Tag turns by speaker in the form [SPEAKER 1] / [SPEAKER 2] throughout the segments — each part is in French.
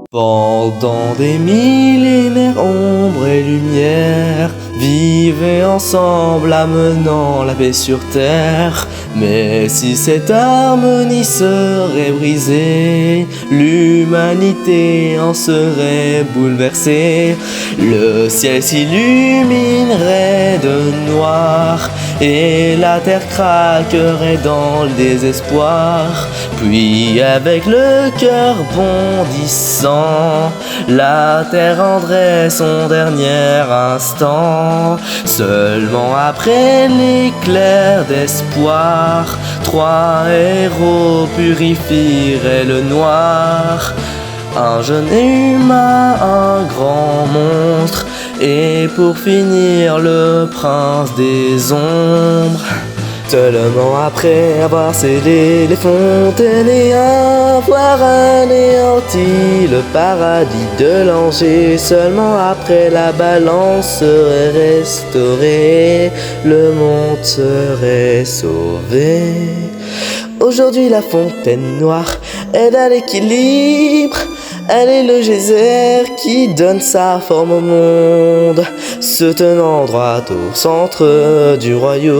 [SPEAKER 1] Pendant des millénaires, ombre et lumière vivaient ensemble, amenant la paix sur terre. Mais si cette harmonie serait brisée, l'humanité en serait bouleversée. Le ciel s'illuminerait de noir et la terre craquerait dans le désespoir. Puis avec le cœur bondissant, la terre rendrait son dernier instant. Seulement après l'éclair d'espoir, 3 héros purifieraient le noir. Un jeune humain, un grand monstre, et pour finir le prince des ombres. Seulement après avoir scellé les fontaines et avoir anéanti le paradis de l'Angers, seulement après la balance serait restaurée, le monde serait sauvé. Aujourd'hui la fontaine noire aide à l'équilibre. Elle est le geyser qui donne sa forme au monde, se tenant droit au centre du royaume.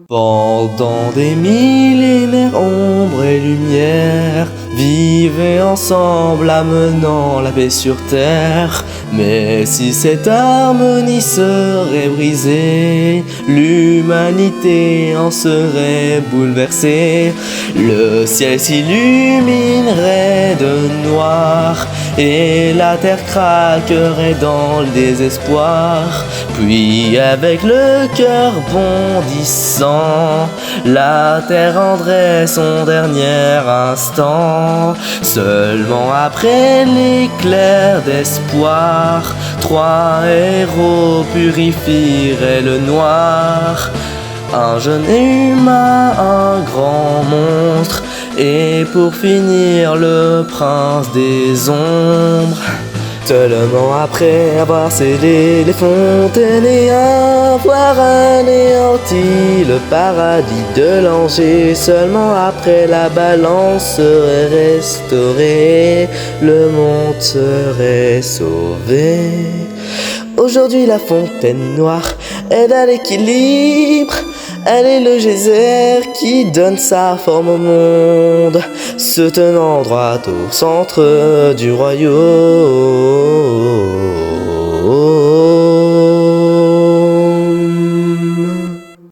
[SPEAKER 1] Pendant des millénaires, ombre et lumière vivaient ensemble, amenant la paix sur terre. Mais si cette harmonie serait brisée, l'humanité en serait bouleversée. Le ciel s'illuminerait de noir et la terre craquerait dans le désespoir. Puis avec le cœur bondissant, la terre rendrait son dernier instant. Seulement après l'éclair d'espoir, 3 héros purifieraient le noir. Un jeune humain, un grand monstre, et pour finir le prince des ombres. Seulement après avoir scellé les fontaines et avoir anéanti le paradis de l'Angers, seulement après la balance serait restaurée, le monde serait sauvé. Aujourd'hui la fontaine noire aide à l'équilibre. Elle est le geyser qui donne sa forme au monde, se tenant droit au centre du royaume.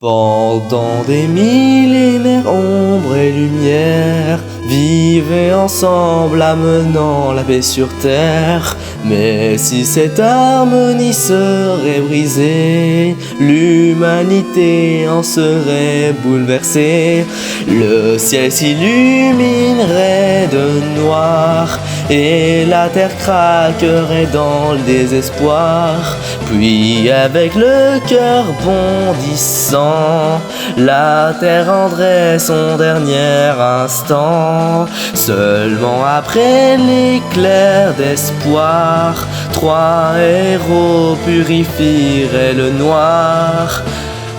[SPEAKER 1] Pendant des millénaires, ombre et lumière vivaient ensemble, amenant la paix sur terre. Mais si cette harmonie serait brisée, l'humanité en serait bouleversée. Le ciel s'illuminerait de noir et la terre craquerait dans le désespoir. Puis avec le cœur bondissant, la terre rendrait son dernier instant. Seulement après l'éclair d'espoir, 3 héros purifieraient le noir.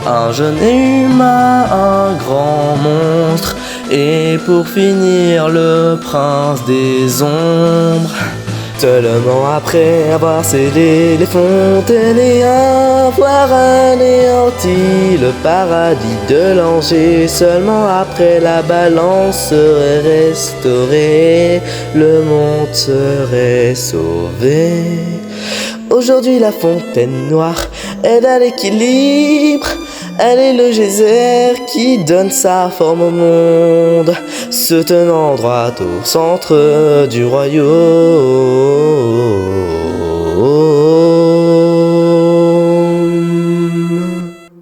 [SPEAKER 1] Un jeune humain, un grand monstre, et pour finir le prince des ombres. Seulement après avoir scellé les fontaines et avoir anéanti le paradis de l'Angers, seulement après la balance serait restaurée, le monde serait sauvé. Aujourd'hui la fontaine noire aide à l'équilibre. Elle est le geyser qui donne sa forme au monde, se tenant droit au centre du royaume.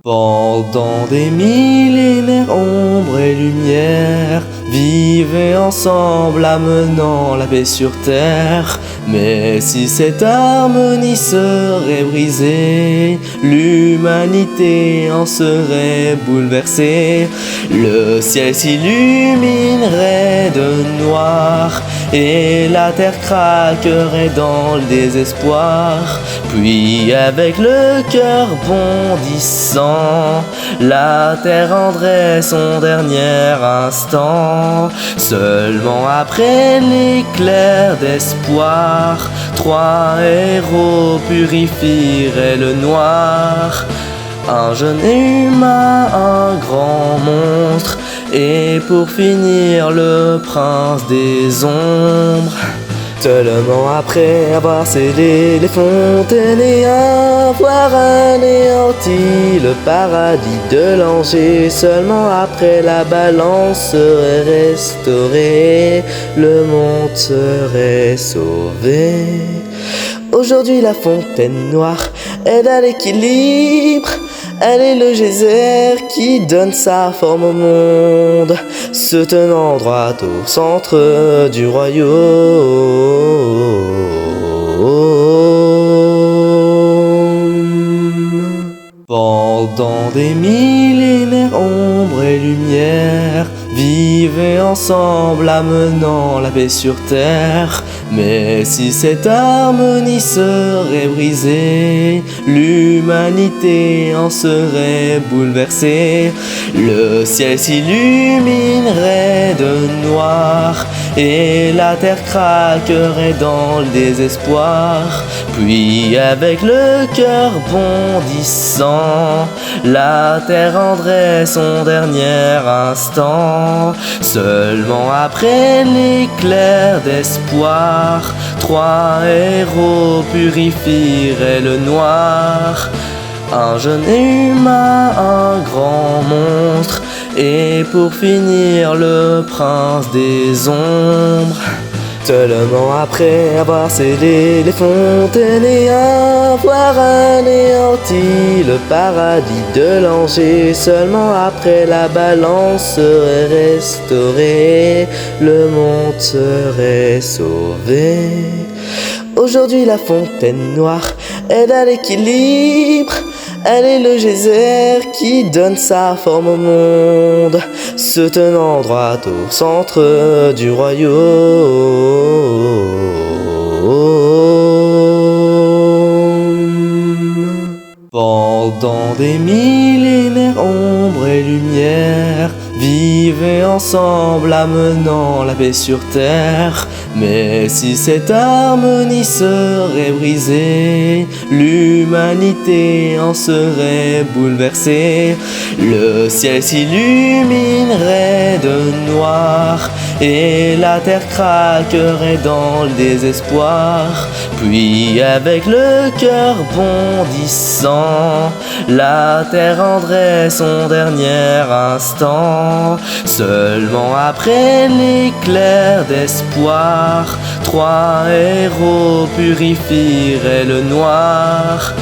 [SPEAKER 1] Pendant des millénaires, ombre et lumière vivaient ensemble, amenant la paix sur terre. Mais si cette harmonie serait brisée, l'humanité en serait bouleversée. Le ciel s'illuminerait de noir et la terre craquerait dans le désespoir. Puis avec le cœur bondissant, la terre rendrait son dernier instant. Seulement après l'éclair d'espoir, 3 héros purifieraient le noir. Un jeune humain, un grand monstre, et pour finir le prince des ombres. Seulement après avoir scellé les fontaines et avoir anéanti le paradis de l'Angers, seulement après la balance serait restaurée, le monde serait sauvé. Aujourd'hui la fontaine noire aide à l'équilibre. Elle est le geyser qui donne sa forme au monde, se tenant droit au centre du royaume. Pendant des millénaires, ombre et lumière vivaient ensemble, amenant la paix sur terre. Mais si cette harmonie serait brisée, l'humanité en serait bouleversée. Le ciel s'illuminerait de noir et la terre craquerait dans le désespoir. Puis avec le cœur bondissant, la terre rendrait son dernier instant. Seulement après l'éclair d'espoir, 3 héros purifieraient le noir. Un jeune humain, un grand monstre, et pour finir le prince des ombres. Seulement après avoir scellé les fontaines et avoir anéanti le paradis de l'Angers, seulement après la balance serait restaurée, le monde serait sauvé. Aujourd'hui la fontaine noire aide à l'équilibre. Elle est le geyser qui donne sa forme au monde, se tenant droit au centre du royaume. Pendant des millénaires, ombre et lumière vivaient ensemble, amenant la paix sur terre. Mais si cette harmonie serait brisée, l'humanité en serait bouleversée. Le ciel s'illuminerait de noir et la terre craquerait dans le désespoir. Puis avec le cœur bondissant, la terre rendrait son dernier instant. Seulement après l'éclair d'espoir, 3 héros purifieraient le noir.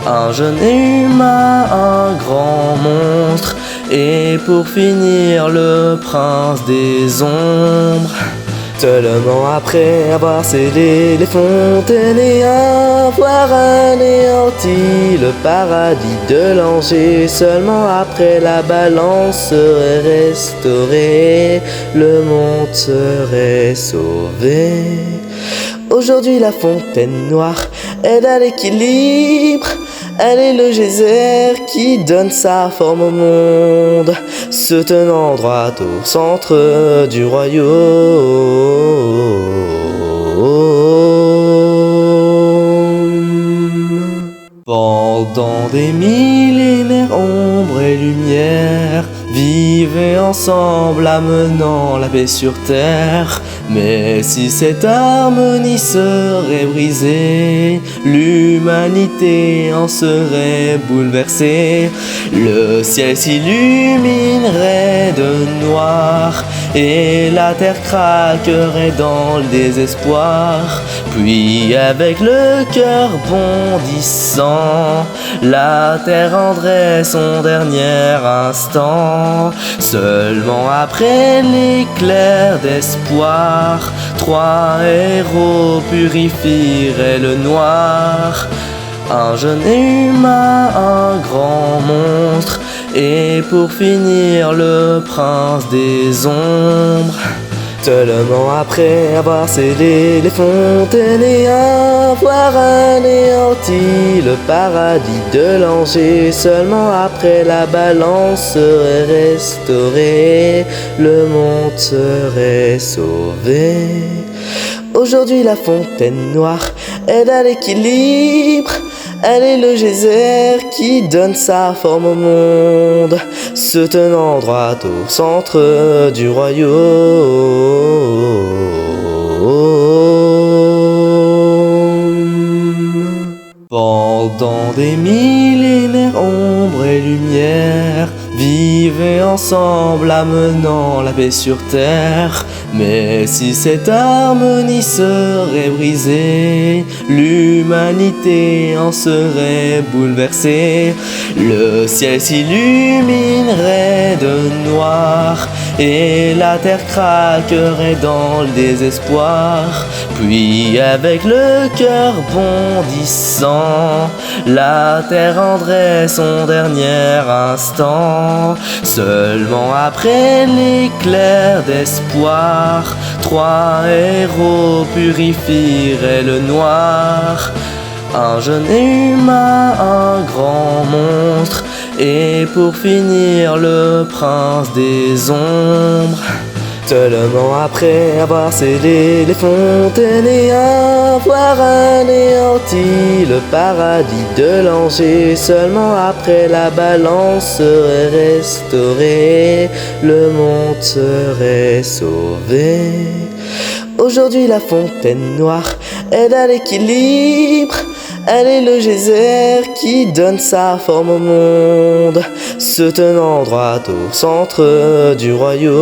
[SPEAKER 1] Un jeune humain, un grand monstre, et pour finir le prince des ombres. Seulement après avoir scellé les fontaines et avoir anéanti le paradis de l'Angers, seulement après la balance serait restaurée, le monde serait sauvé. Aujourd'hui la fontaine noire aide à l'équilibre. Elle est le geyser qui donne sa forme au monde, se tenant droit au centre du royaume. Pendant des millénaires, ombre et lumière vivaient ensemble, amenant la paix sur terre. Mais si cette harmonie serait brisée, l'humanité en serait bouleversée. Le ciel s'illuminerait de noir et la terre craquerait dans le désespoir. Puis avec le cœur bondissant, la terre rendrait son dernier instant. Seulement après l'éclair d'espoir, 3 héros purifieraient le noir. Un jeune humain, un grand monstre, et pour finir le prince des ombres. Seulement après avoir scellé les fontaines et avoir anéanti le paradis de l'Angers, seulement après la balance serait restaurée, le monde serait sauvé. Aujourd'hui la fontaine noire aide à l'équilibre, elle est le geyser qui donne sa forme au monde, se tenant droit au centre du royaume. Pendant des millénaires, ombre et lumière vivaient ensemble, amenant la paix sur terre. Mais si cette harmonie serait brisée, l'humanité en serait bouleversée. Le ciel s'illuminerait de noir et la terre craquerait dans le désespoir. Puis avec le cœur bondissant, la terre rendrait son dernier instant. Seulement après l'éclair d'espoir, 3 héros purifieraient le noir. Un jeune humain, un grand monstre, et pour finir le prince des ombres. Seulement après avoir scellé les fontaines et avoir anéanti le paradis de l'Angers, seulement après la balance serait restaurée, le monde serait sauvé. Aujourd'hui la fontaine noire aide à l'équilibre, elle est le geyser qui donne sa forme au monde, se tenant droit au centre du royaume.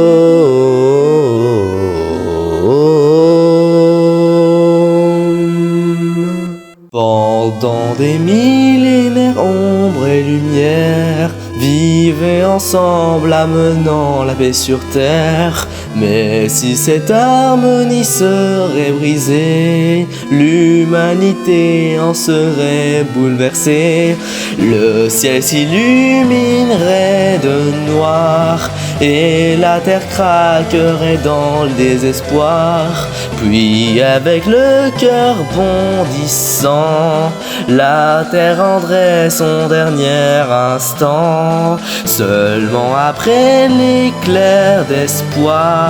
[SPEAKER 1] Pendant des millénaires, ombre et lumière vivaient ensemble, amenant la paix sur terre. Mais si cette harmonie serait brisée, l'humanité en serait bouleversée. Le ciel s'illuminerait de noir et la terre craquerait dans le désespoir. Puis avec le cœur bondissant, la terre rendrait son dernier instant. Seulement après l'éclair d'espoir,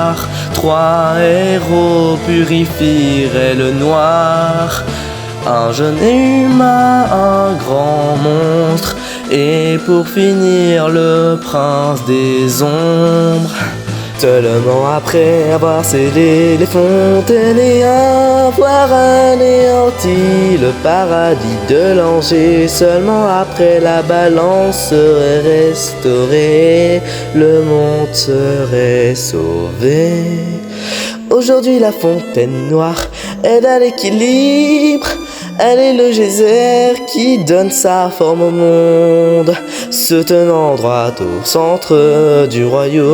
[SPEAKER 1] 3 héros purifieraient le noir. Un jeune humain, un grand monstre, et pour finir le prince des ombres. Seulement après avoir scellé les fontaines et avoir anéanti le paradis de l'Angers, seulement après la balance serait restaurée, le monde serait sauvé. Aujourd'hui la fontaine noire aide à l'équilibre, elle est le geyser qui donne sa forme au monde, se tenant droit au centre du royaume.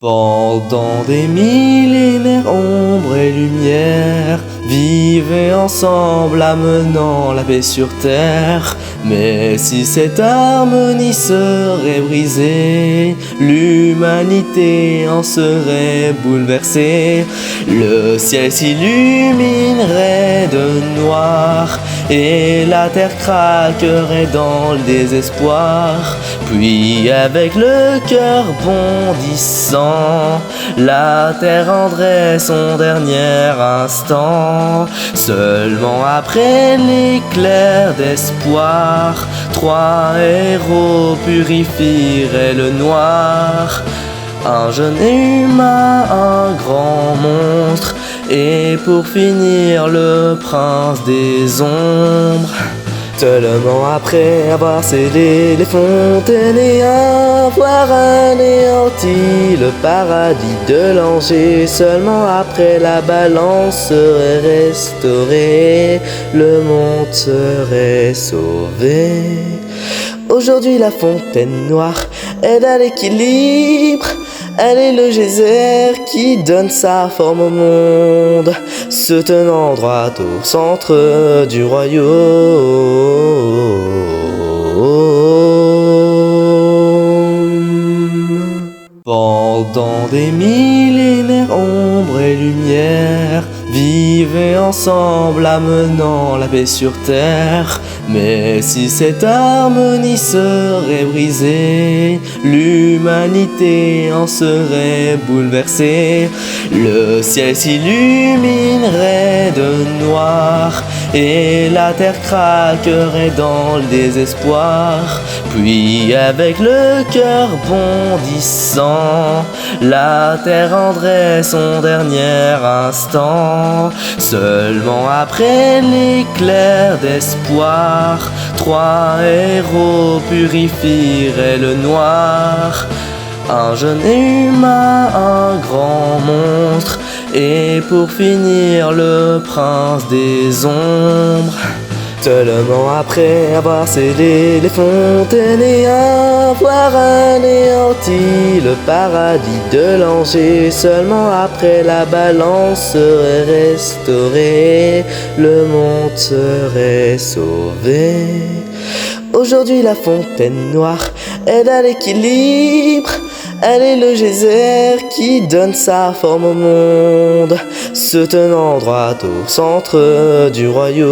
[SPEAKER 1] Pendant des millénaires, ombre et lumière vivaient ensemble, amenant la paix sur terre. Mais si cette harmonie serait brisée, l'humanité en serait bouleversée. Le ciel s'illuminerait de noir et la terre craquerait dans le désespoir. Puis avec le cœur bondissant, la terre rendrait son dernier instant. Seulement après l'éclair d'espoir, 3 héros purifieraient le noir. Un jeune humain, un grand monstre, et pour finir le prince des ombres. Seulement après avoir scellé les fontaines et avoir anéanti le paradis de l'Angers, seulement après la balance serait restaurée, le monde serait sauvé. Aujourd'hui la fontaine noire aide à l'équilibre, elle est le geyser qui donne sa forme au monde, se tenant droit au centre du royaume. Pendant des millénaires, ombre et lumière vivaient ensemble, amenant la paix sur terre. Mais si cette harmonie serait brisée, l'humanité en serait bouleversée. Le ciel s'illuminerait de noir et la terre craquerait dans le désespoir. Puis avec le cœur bondissant, la terre rendrait son dernier instant. Seulement après l'éclair d'espoir, 3 héros purifieraient le noir. Un jeune humain, un grand monstre, et pour finir le prince des ombres. Seulement après avoir scellé les fontaines et avoir anéanti le paradis de l'Angers, seulement après la balance serait restaurée, le monde serait sauvé. Aujourd'hui la fontaine noire aide à l'équilibre. Elle est le geyser qui donne sa forme au monde, se tenant droit au centre du royaume.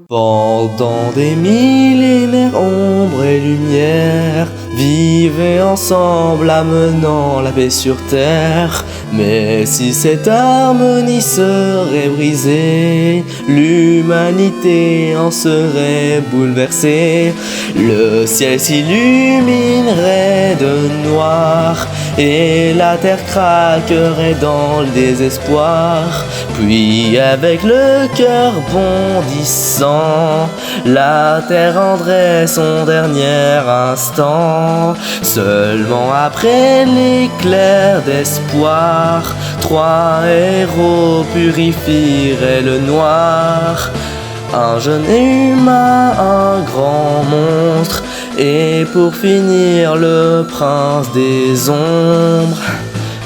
[SPEAKER 1] Pendant des millénaires, ombre et lumière vivaient ensemble, amenant la paix sur terre. Mais si cette harmonie serait brisée, l'humanité en serait bouleversée. Le ciel s'illuminerait de noir et la terre craquerait dans le désespoir. Puis avec le cœur bondissant, la terre rendrait son dernier instant. Seulement après l'éclair d'espoir, 3 héros purifieraient le noir. Un jeune humain, un grand monstre, et pour finir le prince des ombres.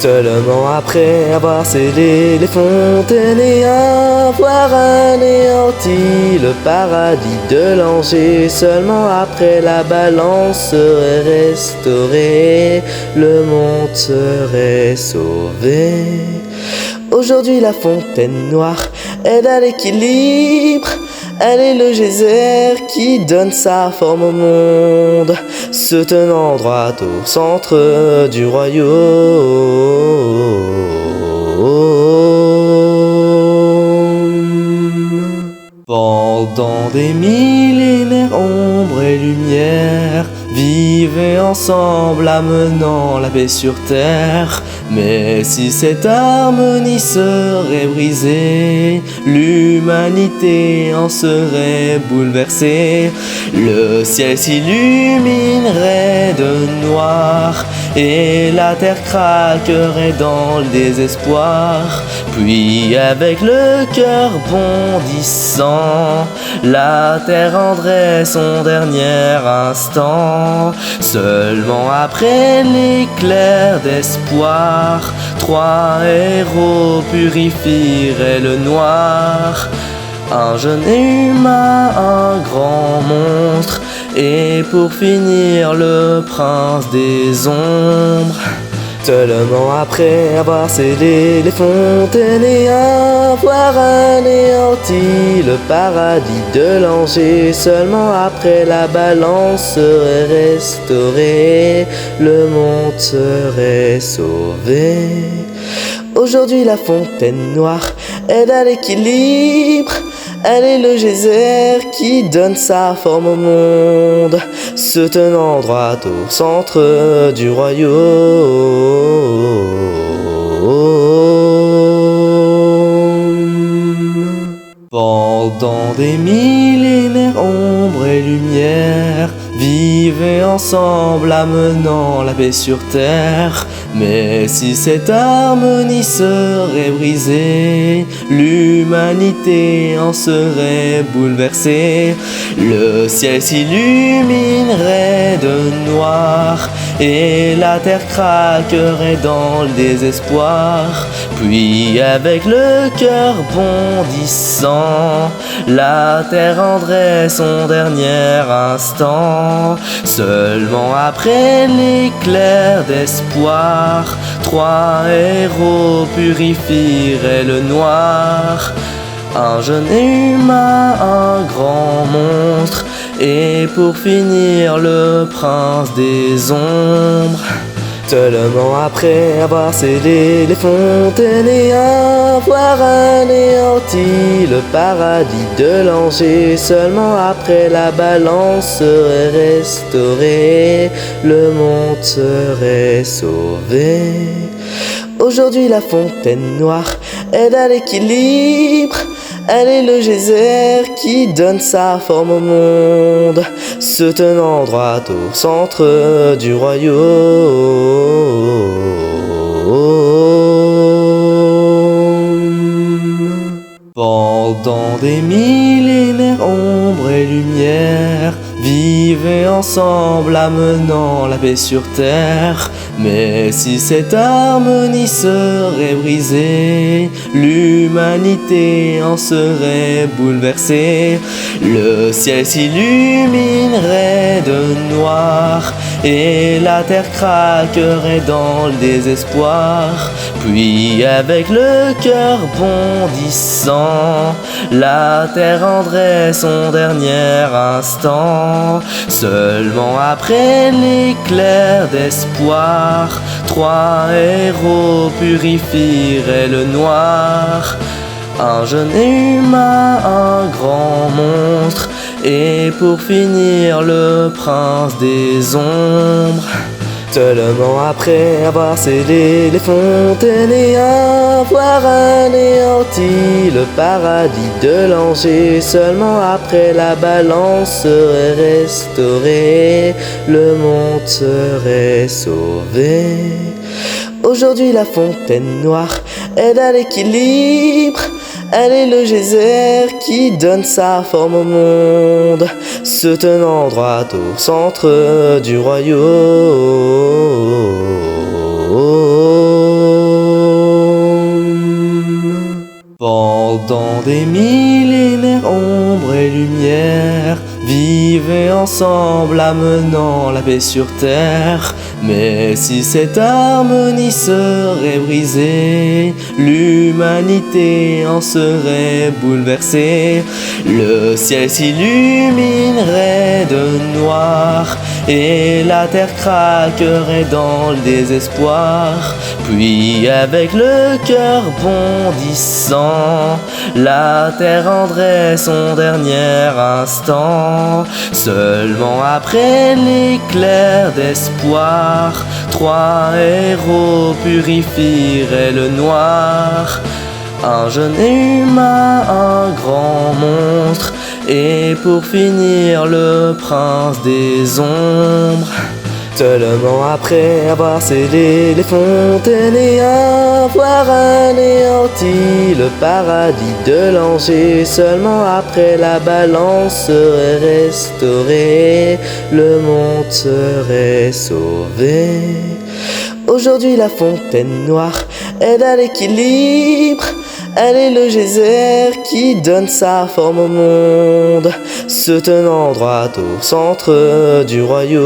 [SPEAKER 1] Seulement après avoir scellé les fontaines et avoir anéanti le paradis de l'Angers, seulement après la balance serait restaurée, le monde serait sauvé. Aujourd'hui la fontaine noire aide à l'équilibre. Elle est le geyser qui donne sa forme au monde, se tenant droit au centre du royaume. Pendant des millénaires, ombre et lumière vivaient ensemble, amenant la paix sur terre. Mais si cette harmonie serait brisée, l'humanité en serait bouleversée. Le ciel s'illuminerait de noir et la terre craquerait dans le désespoir. Puis avec le cœur bondissant, la terre rendrait son dernier instant. Seulement après l'éclair d'espoir, 3 héros purifieraient le noir. Un jeune humain, un grand monstre, et pour finir le prince des ombres. Seulement après avoir scellé les fontaines et avoir anéanti le paradis de l'Angers, seulement après la balance serait restaurée, le monde serait sauvé. Aujourd'hui la fontaine noire aide à l'équilibre. Elle est le geyser qui donne sa forme au monde, se tenant droit au centre du royaume. Pendant des millénaires, ombre et lumière vivaient ensemble, amenant la paix sur terre. Mais si cette harmonie serait brisée, l'humanité en serait bouleversée. Le ciel s'illuminerait de noir et la terre craquerait dans le désespoir. Puis avec le cœur bondissant, la terre rendrait son dernier instant. Seulement après l'éclair d'espoir, 3 héros purifieraient le noir. Un jeune humain, un grand monstre, et pour finir le prince des ombres. Seulement après avoir scellé les fontaines et avoir anéanti le paradis de l'Angers, seulement après la balance serait restaurée, le monde serait sauvé. Aujourd'hui la fontaine noire aide à l'équilibre. Elle est le geyser qui donne sa forme au monde, se tenant droit au centre du royaume. Pendant des millénaires, ombre et lumière vivaient ensemble, amenant la paix sur terre. Mais si cette harmonie serait brisée, l'humanité en serait bouleversée. Le ciel s'illuminerait de noir et la terre craquerait dans le désespoir. Puis avec le cœur bondissant, la terre rendrait son dernier instant. Seulement après l'éclair d'espoir, 3 héros purifieraient le noir. Un jeune humain, un grand monstre, et pour finir le prince des ombres. Seulement après avoir scellé les fontaines et avoir anéanti le paradis de l'Angers, seulement après la balance serait restaurée, le monde serait sauvé. Aujourd'hui la fontaine noire aide à l'équilibre. Elle est le geyser qui donne sa forme au monde, se tenant droit au centre du royaume. Pendant des millénaires, ombre et lumière vivaient ensemble, amenant la paix sur terre. Mais si cette harmonie serait brisée, l'humanité en serait bouleversée. Le ciel s'illuminerait de noir et la terre craquerait dans le désespoir. Puis avec le cœur bondissant, la terre rendrait son dernier instant. Seulement après l'éclair d'espoir, 3 héros purifieraient le noir. Un jeune humain, un grand monstre, et pour finir le prince des ombres. Seulement après avoir scellé les fontaines et avoir anéanti le paradis de l'Angers, seulement après la balance serait restaurée, le monde serait sauvé. Aujourd'hui la fontaine noire aide à l'équilibre. Elle est le geyser qui donne sa forme au monde, se tenant droit au centre du royaume.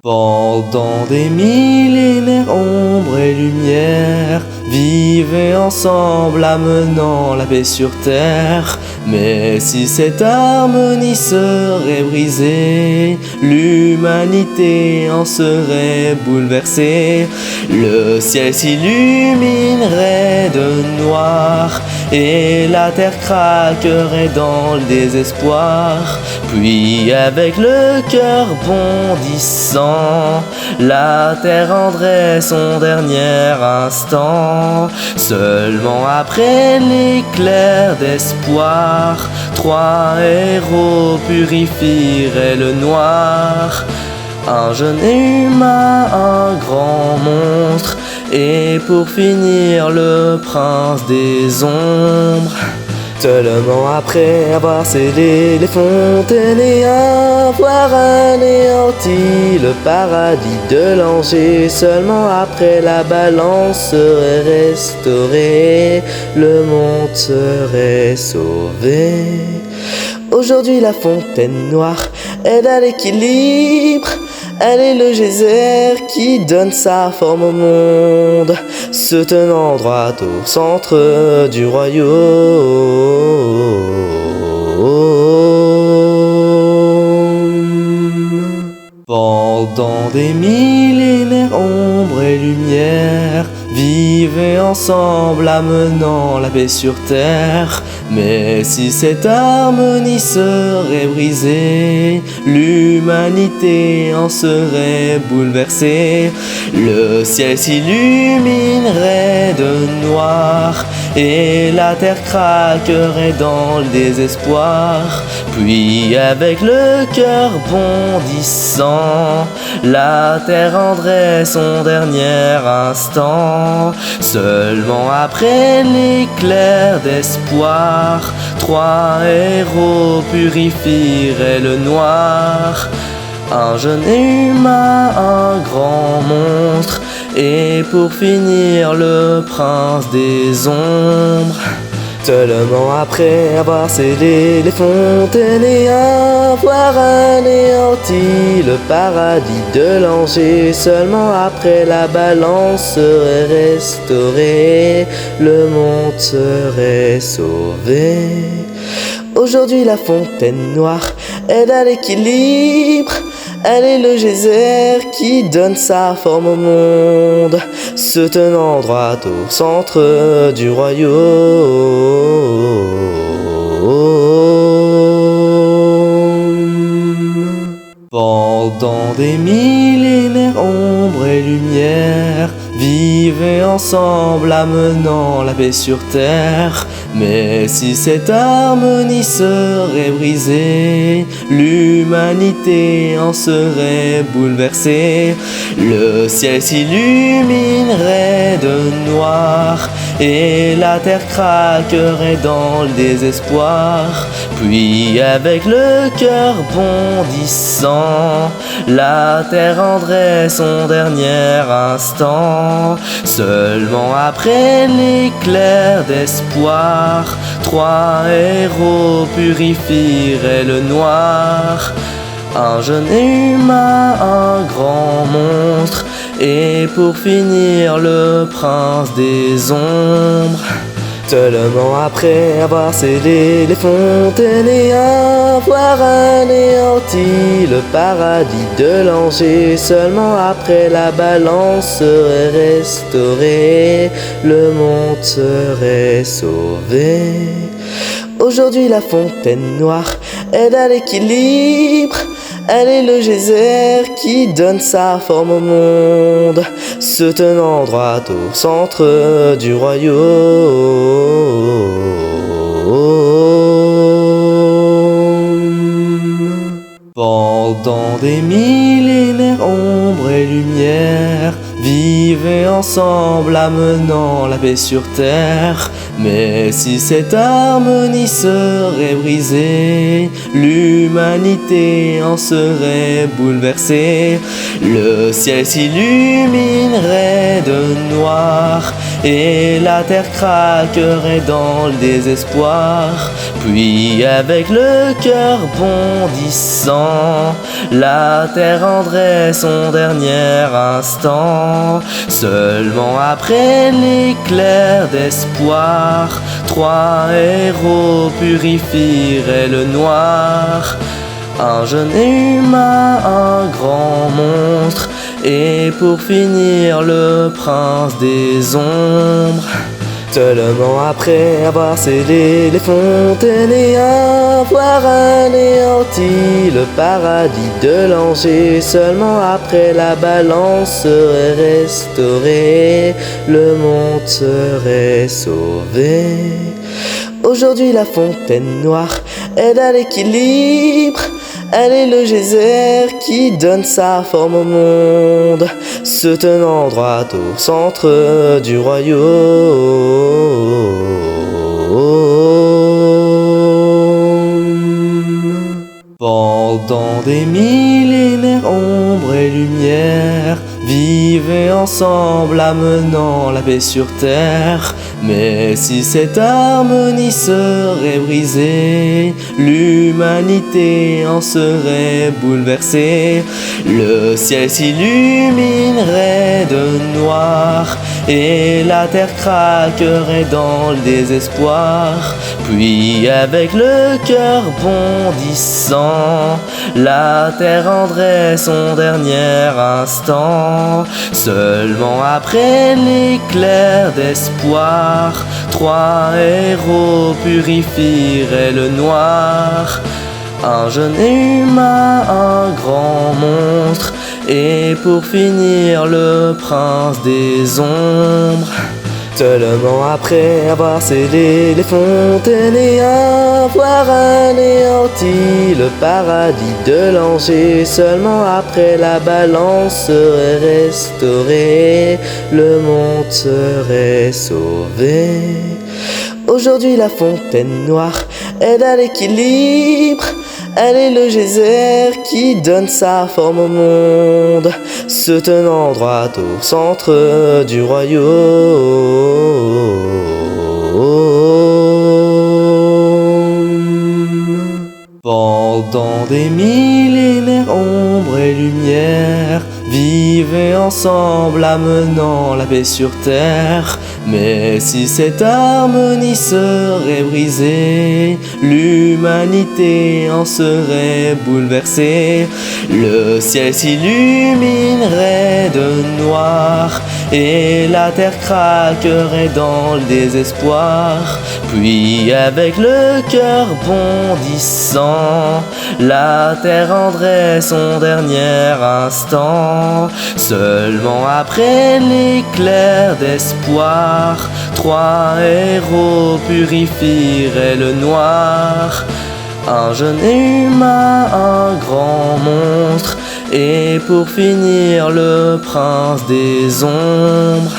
[SPEAKER 1] Pendant des millénaires, ombre et lumière vivaient ensemble, amenant la paix sur terre. Mais si cette harmonie serait brisée, l'humanité en serait bouleversée. Le ciel s'illuminerait de noir et la terre craquerait dans le désespoir. Puis avec le cœur bondissant, la terre rendrait son dernier instant. Seulement après l'éclair d'espoir, 3 héros purifieraient le noir. Un jeune humain, un grand monstre, et pour finir le prince des ombres. Seulement après avoir scellé les fontaines et avoir anéanti le paradis de l'Angers, seulement après la balance serait restaurée, le monde serait sauvé. Aujourd'hui la fontaine noire aide à l'équilibre, elle est le geyser qui donne sa forme au monde, se tenant droit au centre du royaume. Pendant des millénaires, ombre et lumière vivaient ensemble, amenant la paix sur terre. Mais si cette harmonie serait brisée, l'humanité en serait bouleversée. Le ciel s'illuminerait de noir et la terre craquerait dans le désespoir. Puis avec le cœur bondissant, la terre rendrait son dernier instant. Seulement après l'éclair d'espoir, 3 héros purifieraient le noir. Un jeune humain, un grand monstre, et pour finir le prince des ombres. Seulement après avoir scellé les fontaines et avoir anéanti le paradis de l'Angers, seulement après la balance serait restaurée, le monde serait sauvé. Aujourd'hui la fontaine noire aide à l'équilibre, elle est le geyser qui donne sa forme au monde, se tenant droit au centre du royaume. Pendant des millénaires, ombre et lumière vivaient ensemble, amenant la paix sur terre. Mais si cette harmonie serait brisée, l'humanité en serait bouleversée. Le ciel s'illuminerait de noir et la terre craquerait dans le désespoir. Puis avec le cœur bondissant, la terre rendrait son dernier instant. Seulement après l'éclair d'espoir, 3 héros purifieraient le noir. Un jeune humain, un grand monstre, et pour finir le prince des ombres. Seulement après avoir scellé les fontaines et avoir anéanti le paradis de l'Angers, seulement après la balance serait restaurée, le monde serait sauvé. Aujourd'hui la fontaine noire aide à l'équilibre, elle est le geyser qui donne sa forme au monde, se tenant droit au centre du royaume. Pendant des millénaires, ombre et lumière vivaient ensemble, amenant la paix sur terre. Mais si cette harmonie serait brisée, l'humanité en serait bouleversée. Le ciel s'illuminerait de noir et la terre craquerait dans le désespoir. Puis avec le cœur bondissant, la terre rendrait son dernier instant. Seulement après l'éclair d'espoir, 3 héros purifieraient le noir. Un jeune humain, un grand monstre, et pour finir le prince des ombres. Seulement après avoir scellé les fontaines et avoir anéanti le paradis de l'Angers, seulement après la balance serait restaurée, le monde serait sauvé. Aujourd'hui la fontaine noire aide à l'équilibre, elle est le geyser qui donne sa forme au monde, se tenant droit au centre du royaume. Pendant des millénaires, ombre et lumière vivaient ensemble, amenant la paix sur terre. Mais si cette harmonie serait brisée, l'humanité en serait bouleversée. Le ciel s'illuminerait de noir et la terre craquerait dans le désespoir. Puis avec le cœur bondissant, la terre rendrait son dernier instant. Seulement après l'éclair d'espoir, 3 héros purifieraient le noir. Un jeune humain, un grand monstre, et pour finir le prince des ombres. Seulement après avoir scellé les fontaines et avoir anéanti le paradis de l'Angers, seulement après la balance serait restaurée, le monde serait sauvé. Aujourd'hui la fontaine noire aide à l'équilibre. Elle est le geyser qui donne sa forme au monde, se tenant droit au centre du royaume. Pendant des millénaires, ombre et lumière vivaient ensemble, amenant la paix sur terre. Mais si cette harmonie serait brisée, l'humanité en serait bouleversée. Le ciel s'illuminerait de noir et la terre craquerait dans le désespoir. Puis avec le cœur bondissant, la terre rendrait son dernier instant. Seulement après l'éclair d'espoir, 3 héros purifieraient le noir. Un jeune humain, un grand monstre, et pour finir le prince des ombres.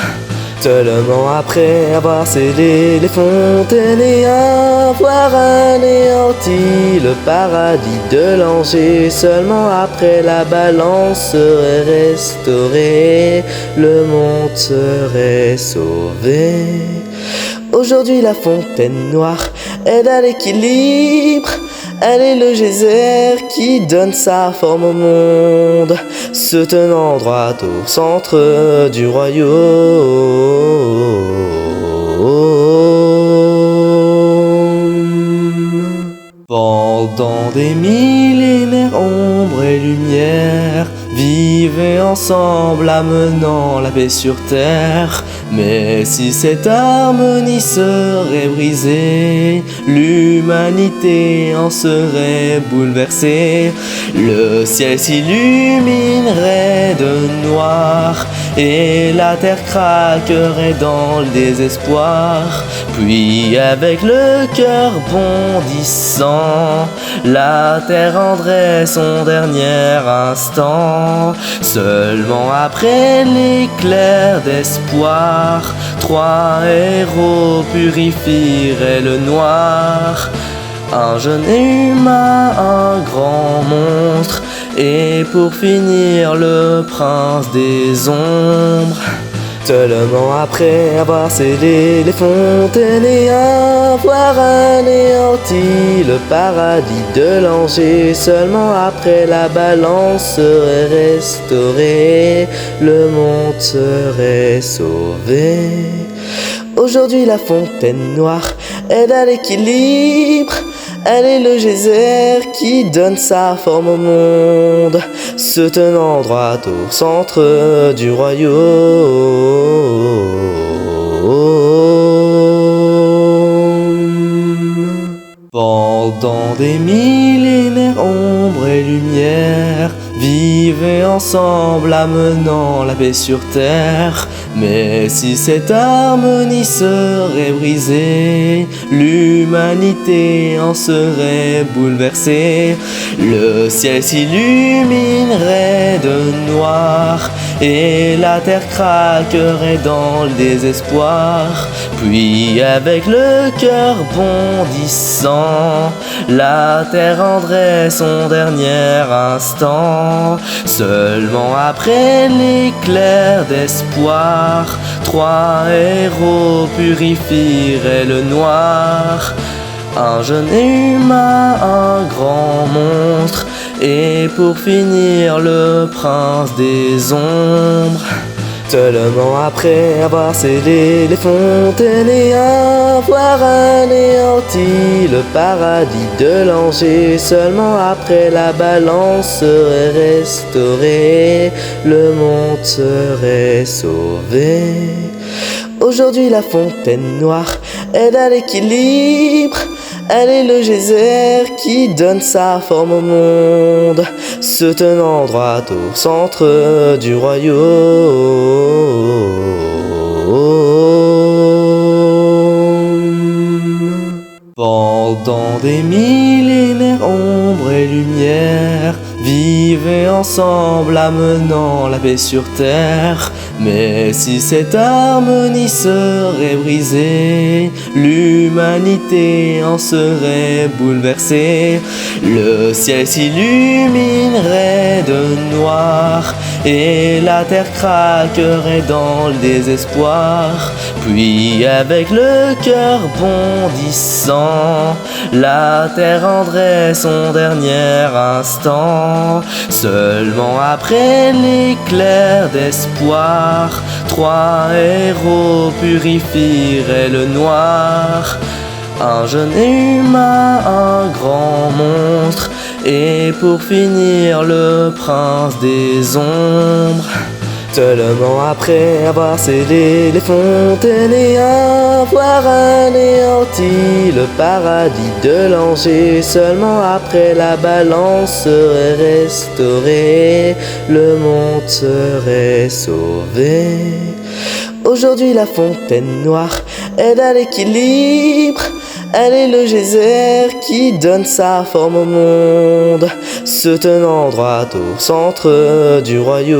[SPEAKER 1] Seulement après avoir scellé les fontaines et avoir anéanti le paradis de l'Angers, seulement après la balance serait restaurée, le monde serait sauvé. Aujourd'hui la fontaine noire aide à l'équilibre. Elle est le geyser qui donne sa forme au monde, se tenant droit au centre du royaume. Pendant des millénaires, ombre et lumière vivaient ensemble, amenant la paix sur terre. Mais si cette harmonie serait brisée, l'humanité en serait bouleversée. Le ciel s'illuminerait de noir et la terre craquerait dans le désespoir. Puis avec le cœur bondissant, la terre rendrait son dernier instant. Seulement après l'éclair d'espoir, 3 héros purifieraient le noir. Un jeune humain, un grand monstre, et pour finir le prince des ombres. Seulement après avoir scellé les fontaines et avoir anéanti le paradis de l'Angers, seulement après la balance serait restaurée, le monde serait sauvé. Aujourd'hui la fontaine noire aide à l'équilibre. Elle est le geyser qui donne sa forme au monde, se tenant droit au centre du royaume. Pendant des millénaires, ombre et lumière vivaient ensemble, amenant la paix sur terre. Mais si cette harmonie serait brisée, l'humanité en serait bouleversée. Le ciel s'illuminerait de noir et la terre craquerait dans le désespoir. Puis avec le cœur bondissant, la terre rendrait son dernier instant. Seulement après l'éclair d'espoir, 3 héros purifieraient le noir. Un jeune humain, un grand monstre, et pour finir le prince des ombres. Seulement après avoir scellé les fontaines et avoir anéanti le paradis de l'Angers, seulement après la balance serait restaurée, le monde serait sauvé. Aujourd'hui la fontaine noire aide à l'équilibre. Elle est le geyser qui donne sa forme au monde, se tenant droit au centre du royaume. Pendant des millénaires, ombre et lumière vivaient ensemble, amenant la paix sur terre. Mais si cette harmonie serait brisée, l'humanité en serait bouleversée. Le ciel s'illuminerait de noir et la terre craquerait dans le désespoir. Puis avec le cœur bondissant, la terre rendrait son dernier instant. Seulement après l'éclair d'espoir, 3 héros purifieraient le noir. Un jeune humain, un grand monstre, et pour finir le prince des ombres. Seulement après avoir scellé les fontaines et avoir anéanti le paradis de l'Angers, seulement après la balance serait restaurée, le monde serait sauvé. Aujourd'hui la fontaine noire aide à l'équilibre. Elle est le geyser qui donne sa forme au monde, se tenant droit au centre du royaume.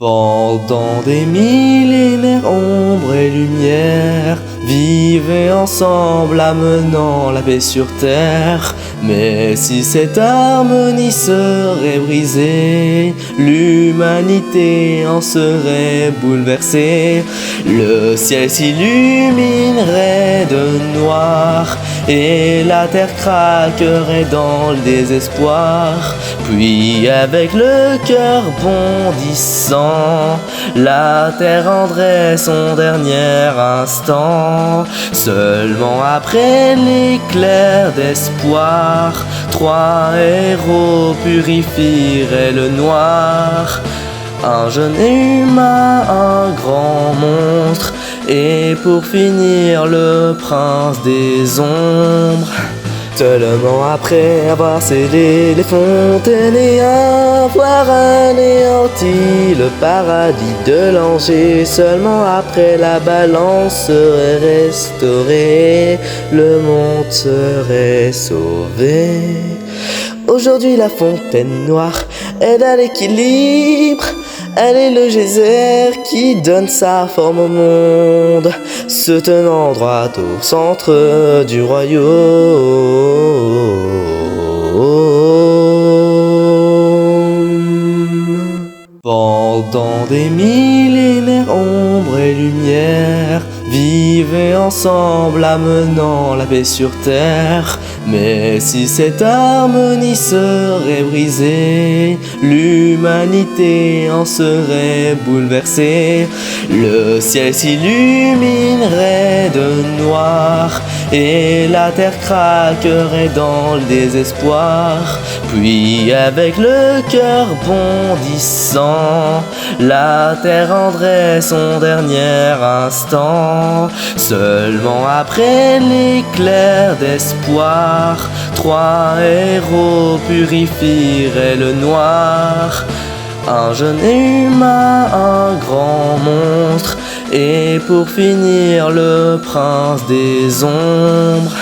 [SPEAKER 1] Pendant des millénaires, ombre et lumière vivaient ensemble, amenant la paix sur terre. Mais si cette harmonie serait brisée, l'humanité en serait bouleversée. Le ciel s'illuminerait de noir et la terre craquerait dans le désespoir. Puis avec le cœur bondissant, la terre rendrait son dernier instant. Seulement après l'éclair d'espoir, 3 héros purifieraient le noir. Un jeune humain, un grand monstre, et pour finir le prince des ombres. Seulement après avoir scellé les fontaines et avoir anéanti le paradis de l'Angers, seulement après la balance serait restaurée, le monde serait sauvé. Aujourd'hui la fontaine noire aide à l'équilibre. Elle est le geyser qui donne sa forme au monde, se tenant droit au centre du royaume. Pendant des millénaires, ombre et lumière vivaient ensemble, amenant la paix sur terre. Mais si cette harmonie serait brisée, l'humanité en serait bouleversée. Le ciel s'illuminerait de noir et la terre craquerait dans le désespoir. Puis avec le cœur bondissant, la terre rendrait son dernier instant. Seulement après l'éclair d'espoir, 3 héros purifieraient le noir. Un jeune humain, un grand monstre, et pour finir le prince des ombres.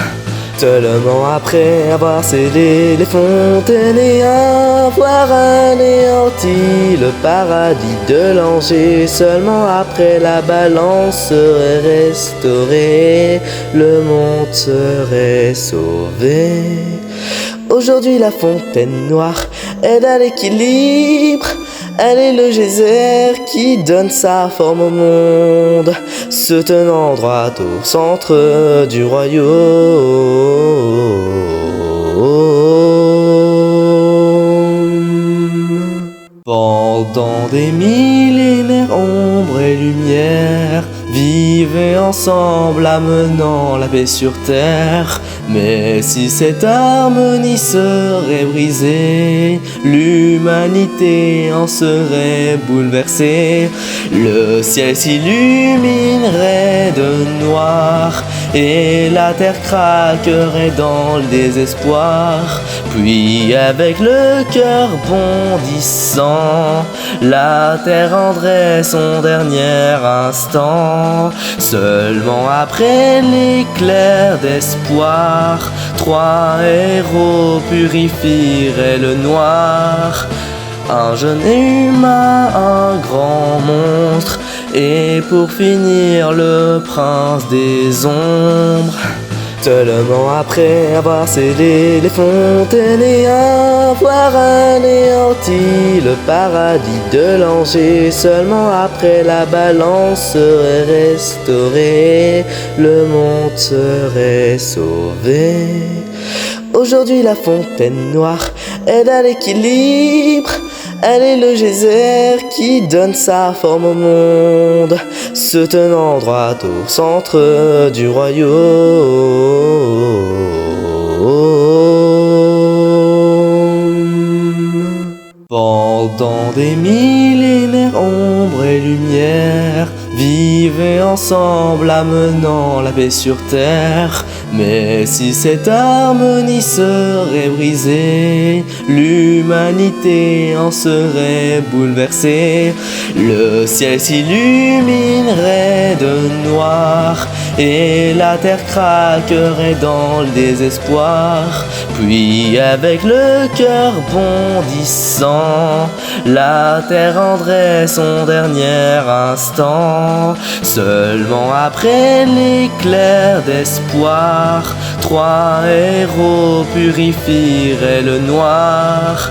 [SPEAKER 1] Seulement après avoir scellé les fontaines et avoir anéanti le paradis de l'Angers, seulement après la balance serait restaurée, le monde serait sauvé. Aujourd'hui la fontaine noire aide à l'équilibre, elle est le geyser qui donne sa forme au monde, se tenant droit au centre du royaume. Pendant des millénaires, ombre et lumière vivaient ensemble, amenant la paix sur terre. Mais si cette harmonie serait brisée, l'humanité en serait bouleversée. Le ciel s'illuminerait de noir et la terre craquerait dans le désespoir. Puis avec le cœur bondissant, la terre rendrait son dernier instant. Seulement après l'éclair d'espoir, 3 héros purifieraient le noir. Un jeune humain, un grand monstre, et pour finir le prince des ombres. Seulement après avoir scellé les fontaines et avoir anéanti le paradis de l'Angers, seulement après la balance serait restaurée, le monde serait sauvé. Aujourd'hui la fontaine noire aide à l'équilibre, elle est le geyser qui donne sa forme au monde, se tenant droit au centre du royaume. Pendant des millénaires, ombre et lumière vivaient ensemble, amenant la paix sur terre. Mais si cette harmonie serait brisée, l'humanité en serait bouleversée. Le ciel s'illuminerait de noir et la terre craquerait dans le désespoir. Puis avec le cœur bondissant, la terre rendrait son dernier instant. Seulement après l'éclair d'espoir, 3 héros purifieraient le noir.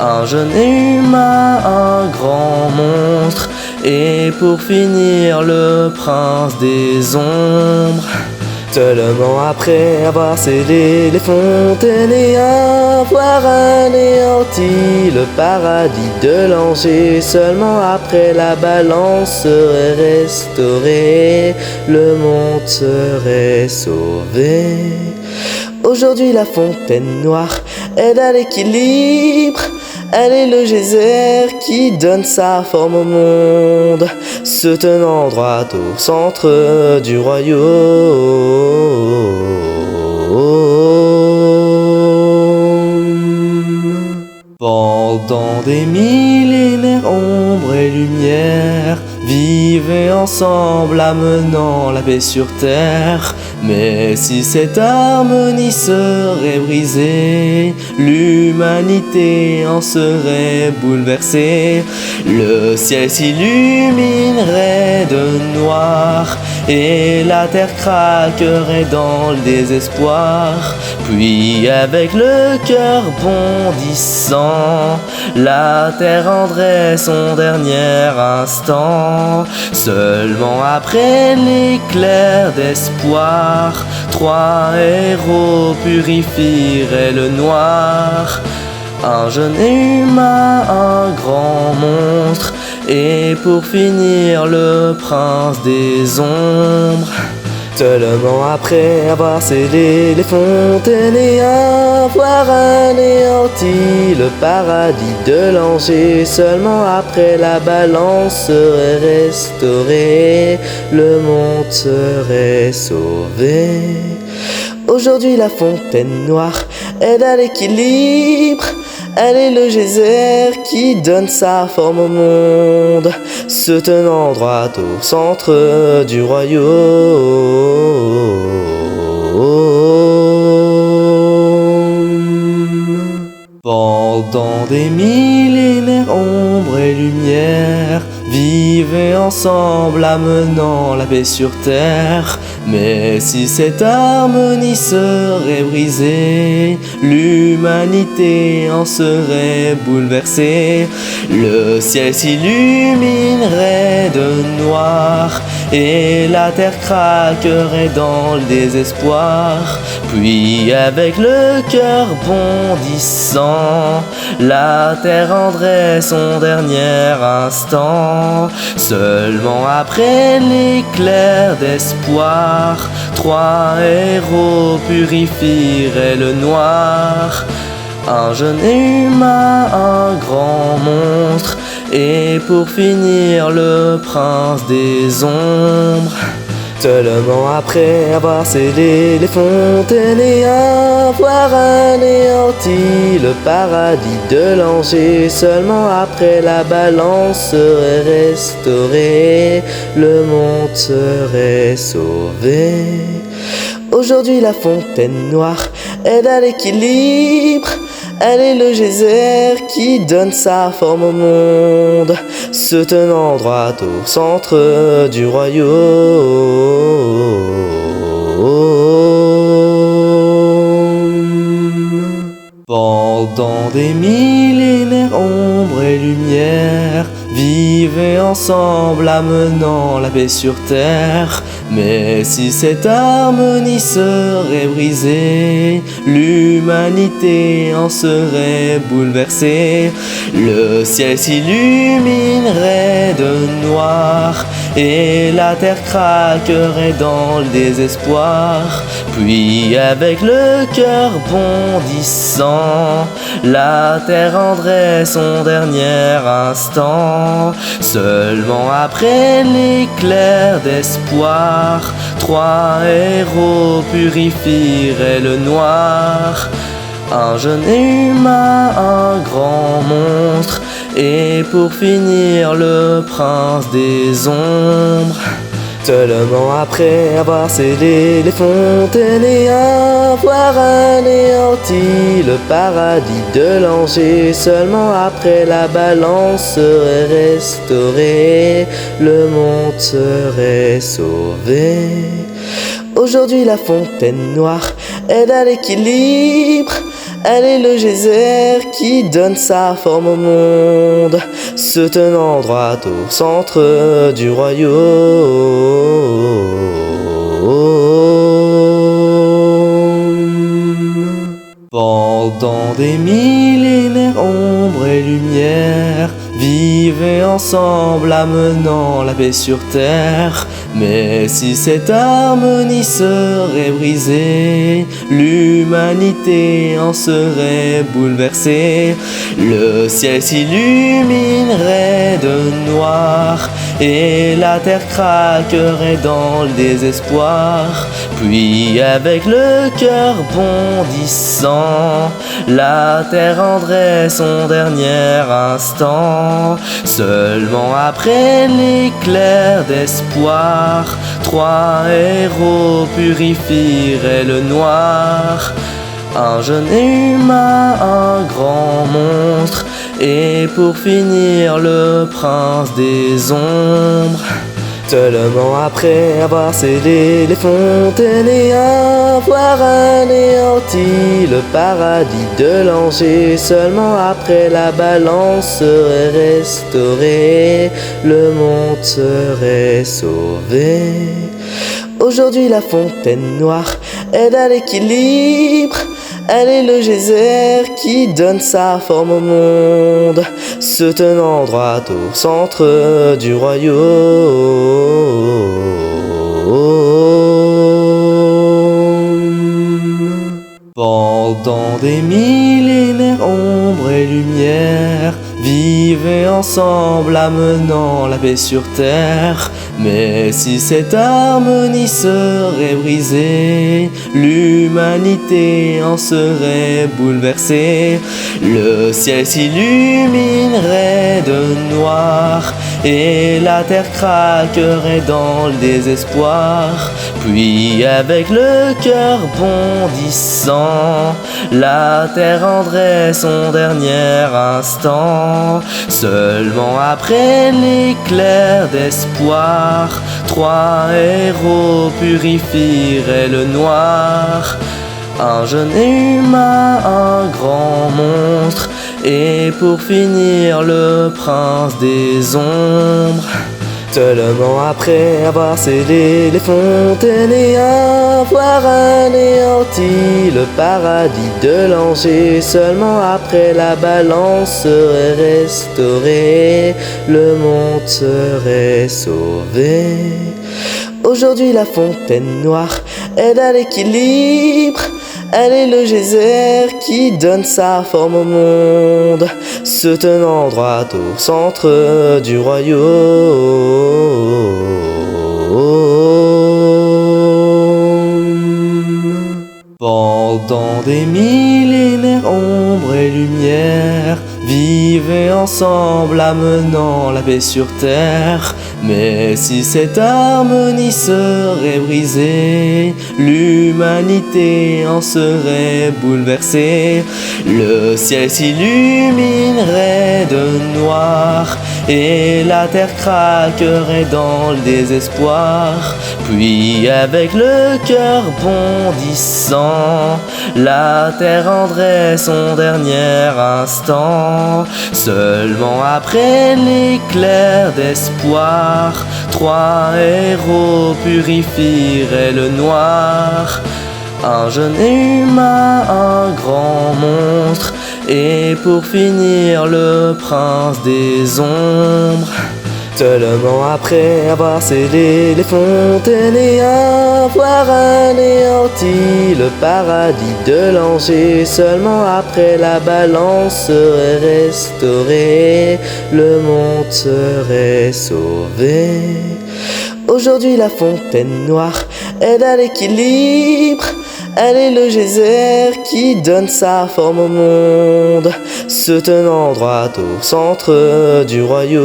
[SPEAKER 1] Un jeune humain, un grand monstre, et pour finir le prince des ombres. Seulement après avoir scellé les fontaines et avoir anéanti le paradis de l'Angers, seulement après la balance serait restaurée, le monde serait sauvé. Aujourd'hui la fontaine noire aide à l'équilibre, elle est le geyser qui donne sa forme au monde, se tenant droit au centre du royaume. Pendant des millénaires, ombre et lumière vivaient ensemble, amenant la paix sur terre. Mais si cette harmonie serait brisée, l'humanité en serait bouleversée. Le ciel s'illuminerait de noir et la terre craquerait dans le désespoir. Puis avec le cœur bondissant, la terre rendrait son dernier instant. Seulement après l'éclair d'espoir, 3 héros purifieraient le noir. Un jeune humain, un grand monstre, et pour finir le prince des ombres. Seulement après avoir scellé les fontaines et avoir anéanti le paradis de l'Angers, seulement après la balance serait restaurée, le monde serait sauvé. Aujourd'hui la fontaine noire aide à l'équilibre, elle est le geyser qui donne sa forme au monde, se tenant droit au centre du royaume. Pendant des millénaires, ombre et lumière vivaient ensemble, amenant la paix sur terre. Mais si cette harmonie serait brisée, l'humanité en serait bouleversée. Le ciel s'illuminerait de noir et la terre craquerait dans le désespoir. Puis avec le cœur bondissant, la terre rendrait son dernier instant. Seulement après l'éclair d'espoir, 3 héros purifieraient le noir. Un jeune humain, un grand monstre, et pour finir le prince des ombres. Seulement après avoir scellé les fontaines et avoir anéanti le paradis de l'Angers, seulement après la balance serait restaurée, le monde serait sauvé. Aujourd'hui la fontaine noire aide à l'équilibre. Elle est le geyser qui donne sa forme au monde, se tenant droit au centre du royaume. Pendant des millénaires, ombre et lumière vivaient ensemble, amenant la paix sur terre. Mais si cette harmonie serait brisée, l'humanité en serait bouleversée. Le ciel s'illuminerait de noir et la terre craquerait dans le désespoir. Puis avec le cœur bondissant, la terre rendrait son dernier instant. Seulement après l'éclair d'espoir, 3 héros purifieraient le noir. Un jeune humain, un grand monstre, et pour finir le prince des ombres. Seulement après avoir scellé les fontaines et avoir anéanti le paradis de l'Angers, seulement après la balance serait restaurée, le monde serait sauvé. Aujourd'hui la fontaine noire aide à l'équilibre. Elle est le geyser qui donne sa forme au monde, se tenant droit au centre du royaume. Pendant des millénaires, ombre et lumière vivaient ensemble, amenant la paix sur terre. Mais si cette harmonie serait brisée, l'humanité en serait bouleversée. Le ciel s'illuminerait de noir et la terre craquerait dans le désespoir. Puis avec le cœur bondissant, la terre rendrait son dernier instant. Seulement après l'éclair d'espoir, 3 héros purifieraient le noir. Un jeune humain, un grand monstre, et pour finir le prince des ombres. Seulement après avoir scellé les fontaines et avoir anéanti le paradis de l'Angers, seulement après la balance serait restaurée, le monde serait sauvé. Aujourd'hui la fontaine noire aide à l'équilibre. Elle est le geyser qui donne sa forme au monde, se tenant droit au centre du royaume. Pendant des millénaires, ombre et lumière vivaient ensemble, amenant la paix sur terre. Mais si cette harmonie serait brisée, l'humanité en serait bouleversée. Le ciel s'illuminerait de noir et la terre craquerait dans le désespoir. Puis avec le cœur bondissant, la terre rendrait son dernier instant. Seulement après l'éclair d'espoir, 3 héros purifieraient le noir. Un jeune humain, un grand monstre, et pour finir le prince des ombres. Seulement après avoir scellé les fontaines et avoir anéanti le paradis de l'Angers, seulement après la balance serait restaurée, le monde serait sauvé. Aujourd'hui la fontaine noire aide à l'équilibre. Elle est le geyser qui donne sa forme au monde, se tenant droit au centre du royaume. Pendant des millénaires, ombre et lumière vivaient ensemble, amenant la paix sur terre. Mais si cette harmonie serait brisée, l'humanité en serait bouleversée. Le ciel s'illuminerait de noir et la terre craquerait dans le désespoir. Puis avec le cœur bondissant, la terre rendrait son dernier instant. Seulement après l'éclair d'espoir, 3 héros purifieraient le noir. Un jeune humain, un grand monstre, et pour finir le prince des ombres. Seulement après avoir scellé les fontaines et avoir anéanti le paradis de l'Angers, seulement après la balance serait restaurée, le monde serait sauvé. Aujourd'hui la fontaine noire aide à l'équilibre. Elle est le geyser qui donne sa forme au monde, se tenant droit au centre du royaume.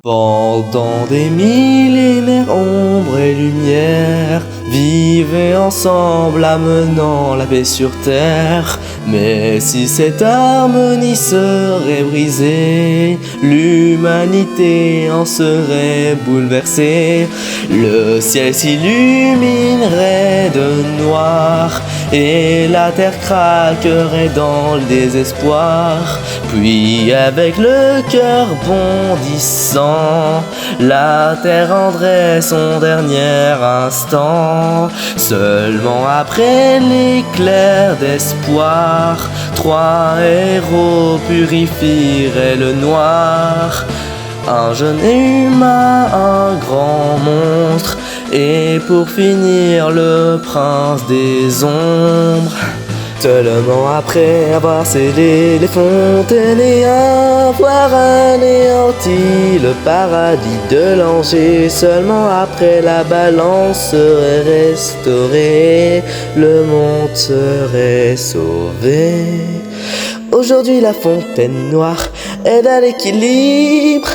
[SPEAKER 1] Pendant des millénaires, ombre et lumière vivaient ensemble, amenant la paix sur terre. Mais si cette harmonie serait brisée, l'humanité en serait bouleversée. Le ciel s'illuminerait de noir et la terre craquerait dans le désespoir. Puis avec le cœur bondissant, la terre rendrait son dernier instant. Seulement après l'éclair d'espoir, 3 héros purifieraient le noir. Un jeune humain, un grand monstre, et pour finir le prince des ombres. Seulement après avoir scellé les fontaines et avoir anéanti le paradis de l'Angers, seulement après la balance serait restaurée, le monde serait sauvé. Aujourd'hui la fontaine noire aide à l'équilibre.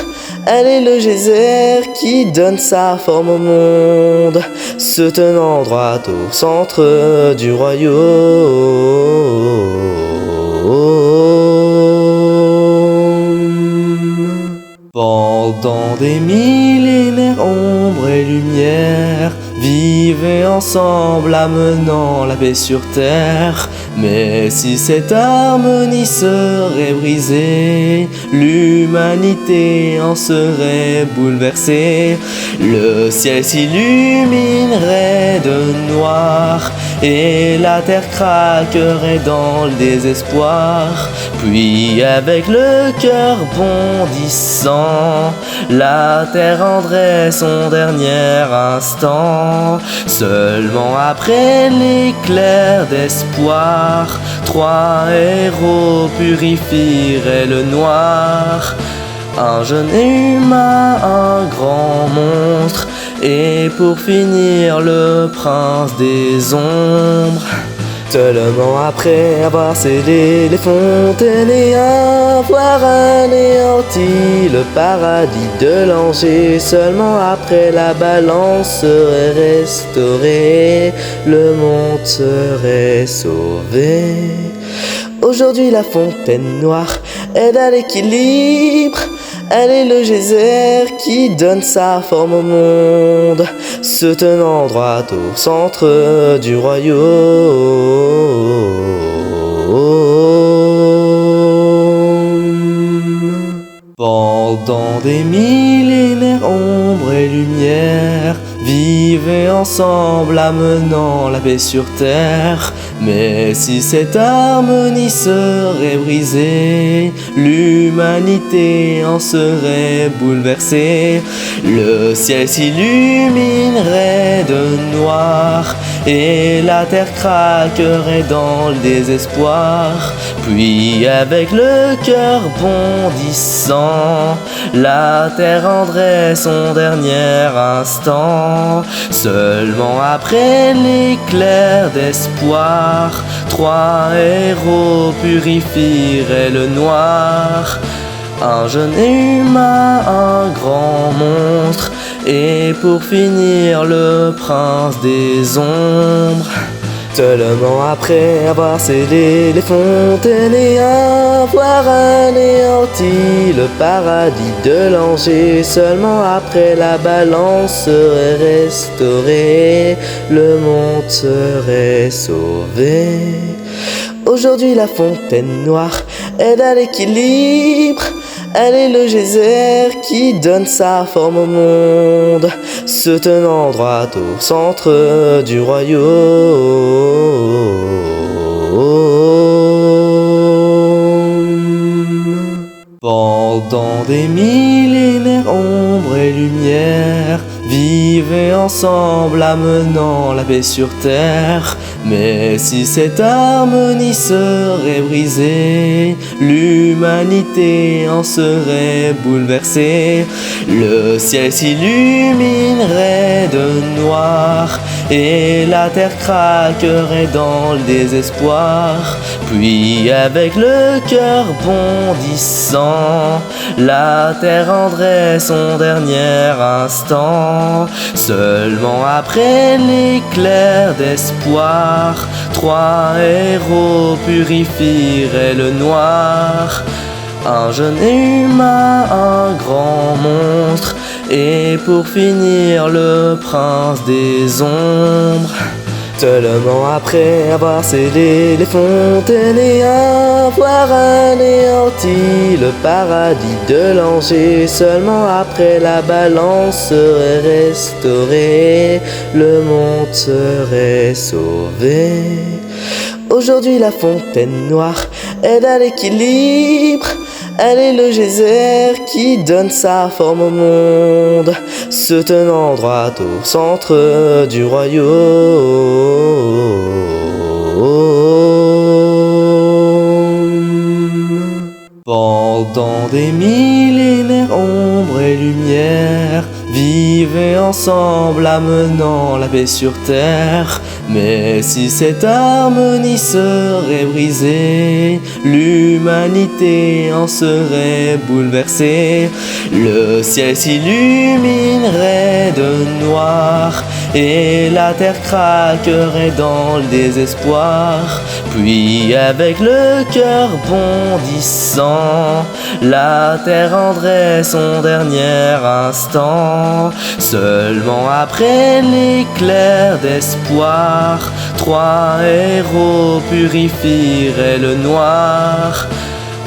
[SPEAKER 1] Elle est le geyser qui donne sa forme au monde, se tenant droit au centre du royaume. Pendant des millénaires, ombre et lumière vivaient ensemble, amenant la paix sur terre. Mais si cette harmonie serait brisée, l'humanité en serait bouleversée. Le ciel s'illuminerait de noir et la terre craquerait dans le désespoir. Puis avec le cœur bondissant, la terre rendrait son dernier instant. Seulement après l'éclair d'espoir, 3 héros purifieraient le noir. Un jeune humain, un grand monstre, et pour finir le prince des ombres. Seulement après avoir scellé les fontaines et avoir anéanti le paradis de l'Angers, seulement après la balance serait restaurée, le monde serait sauvé. Aujourd'hui la fontaine noire aide à l'équilibre, elle est le geyser qui donne sa forme au monde, se tenant droit au centre du royaume. Pendant des millénaires, ombre et lumière vivaient ensemble, amenant la paix sur terre. Mais si cette harmonie serait brisée, l'humanité en serait bouleversée. Le ciel s'illuminerait de noir et la terre craquerait dans le désespoir. Puis avec le cœur bondissant, la terre rendrait son dernier instant. Seulement après l'éclair d'espoir, 3 héros purifieraient le noir. Un jeune humain, un grand monstre, et pour finir le prince des ombres. Seulement après avoir scellé les fontaines et avoir anéanti le paradis de l'Angers, seulement après la balance serait restaurée, le monde serait sauvé. Aujourd'hui la fontaine noire aide à l'équilibre, elle est le geyser qui donne sa forme au monde, se tenant droit au centre du royaume. Pendant des millénaires, ombre et lumière vivaient ensemble, amenant la paix sur terre. Mais si cette harmonie serait brisée, l'humanité en serait bouleversée. Le ciel s'illuminerait de noir et la terre craquerait dans le désespoir. Puis avec le cœur bondissant, la terre rendrait son dernier instant. Seulement après l'éclair d'espoir, 3 héros purifieraient le noir. Un jeune humain, un grand monstre, et pour finir le prince des ombres. Seulement après avoir scellé les fontaines et avoir anéanti le paradis de l'Angers, seulement après la balance serait restaurée, le monde serait sauvé. Aujourd'hui la fontaine noire aide à l'équilibre, elle est le geyser qui donne sa forme au monde, se tenant droit au centre du royaume. Pendant des millénaires, ombre et lumière vivaient ensemble, amenant la paix sur terre. Mais si cette harmonie serait brisée, l'humanité en serait bouleversée. Le ciel s'illuminerait de noir et la terre craquerait dans le désespoir. Puis avec le cœur bondissant, la terre rendrait son dernier instant. Seulement après l'éclair d'espoir, 3 héros purifieraient le noir.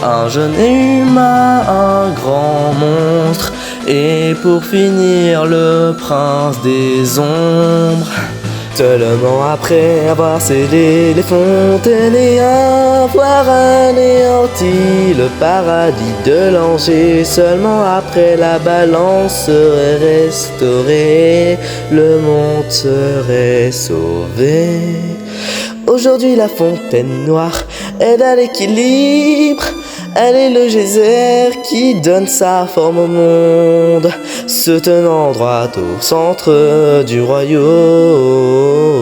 [SPEAKER 1] Un jeune humain, un grand monstre, et pour finir le prince des ombres. Seulement après avoir scellé les fontaines et avoir anéanti le paradis de l'Angers, seulement après la balance serait restaurée, le monde serait sauvé. Aujourd'hui la fontaine noire aide à l'équilibre, elle est le geyser qui donne sa forme au monde, se tenant droit au centre du royaume.